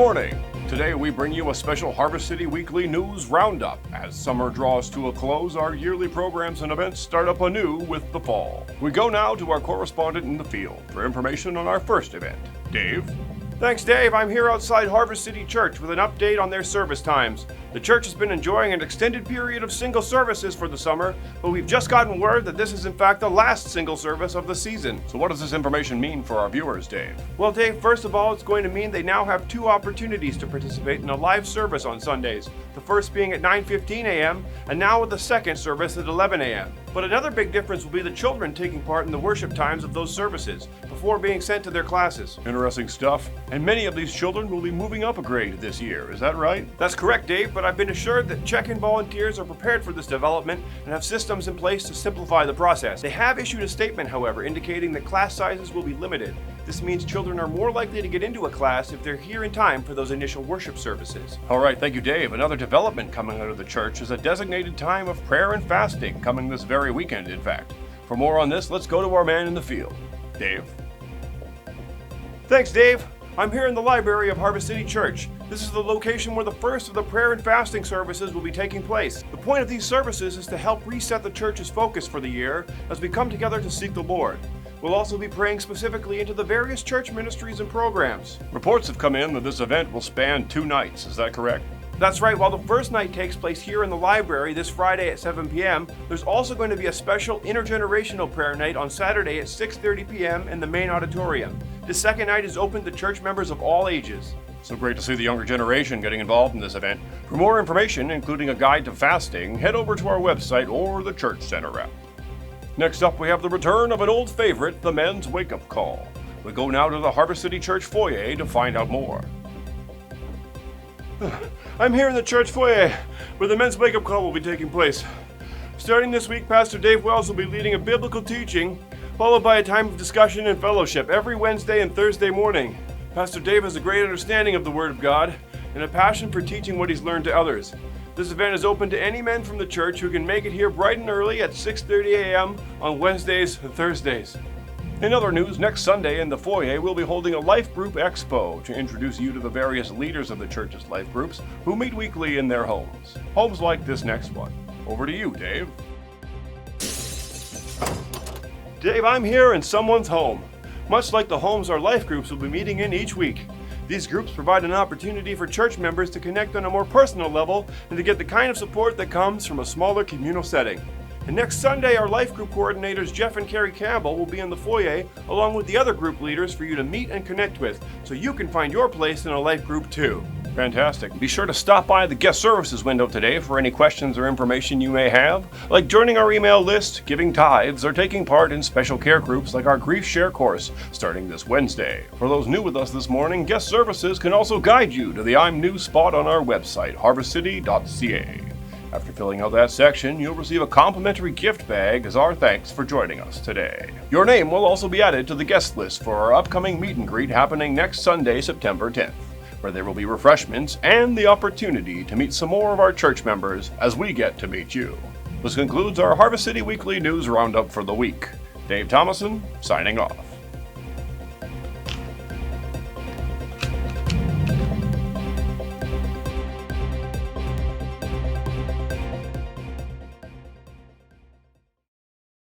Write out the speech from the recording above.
morning. Today we bring you a special Harvest City Weekly News Roundup. As summer draws to a close, our yearly programs and events start up anew with the fall. We go now to our correspondent in the field for information on our first event. Dave? Thanks, Dave. I'm here outside Harvest City Church with an update on their service times. The church has been enjoying an extended period of single services for the summer, but we've just gotten word that this is in fact the last single service of the season. So what does this information mean for our viewers, Dave? Well, Dave, first of all, it's going to mean they now have two opportunities to participate in a live service on Sundays. The first being at 9:15 a.m. and now with the second service at 11 a.m. But another big difference will be the children taking part in the worship times of those services before being sent to their classes. Interesting stuff. And many of these children will be moving up a grade this year, is that right? That's correct, Dave, but I've been assured that check-in volunteers are prepared for this development and have systems in place to simplify the process. They have issued a statement, however, indicating that class sizes will be limited. This means children are more likely to get into a class if they're here in time for those initial worship services. All right, thank you, Dave. Another development coming out of the church is a designated time of prayer and fasting coming this very weekend, in fact. For more on this, let's go to our man in the field. Dave? Thanks, Dave. I'm here in the library of Harvest City Church. This is the location where the first of the prayer and fasting services will be taking place. The point of these services is to help reset the church's focus for the year as we come together to seek the Lord. We'll also be praying specifically into the various church ministries and programs. Reports have come in that this event will span 2 nights, is that correct? That's right, while the first night takes place here in the library this Friday at 7 p.m., there's also going to be a special intergenerational prayer night on Saturday at 6:30 p.m. in the main auditorium. The second night is open to church members of all ages. So great to see the younger generation getting involved in this event. For more information, including a guide to fasting, head over to our website or the Church Center app. Next up, we have the return of an old favorite, the men's wake-up call. We go now to the Harvest City Church foyer to find out more. I'm here in the church foyer, where the men's wake-up call will be taking place. Starting this week, Pastor Dave Wells will be leading a biblical teaching, followed by a time of discussion and fellowship every Wednesday and Thursday morning. Pastor Dave has a great understanding of the Word of God and a passion for teaching what he's learned to others. This event is open to any men from the church who can make it here bright and early at 6:30 a.m. on Wednesdays and Thursdays. In other news, next Sunday in the foyer, we'll be holding a Life Group Expo to introduce you to the various leaders of the church's life groups who meet weekly in their homes. Homes like this next one. Over to you, Dave. Dave, I'm here in someone's home. Much like the homes our life groups will be meeting in each week. These groups provide an opportunity for church members to connect on a more personal level and to get the kind of support that comes from a smaller communal setting. And next Sunday, our life group coordinators Jeff and Carrie Campbell will be in the foyer along with the other group leaders for you to meet and connect with, so you can find your place in a life group too. Fantastic. Be sure to stop by the guest services window today for any questions or information you may have, like joining our email list, giving tithes, or taking part in special care groups like our Grief Share course starting this Wednesday. For those new with us this morning, guest services can also guide you to the I'm New spot on our website, harvestcity.ca. After filling out that section, you'll receive a complimentary gift bag as our thanks for joining us today. Your name will also be added to the guest list for our upcoming meet and greet happening next Sunday, September 10th, where there will be refreshments and the opportunity to meet some more of our church members as we get to meet you. This concludes our Harvest City Weekly News Roundup for the week. Dave Thomason, signing off.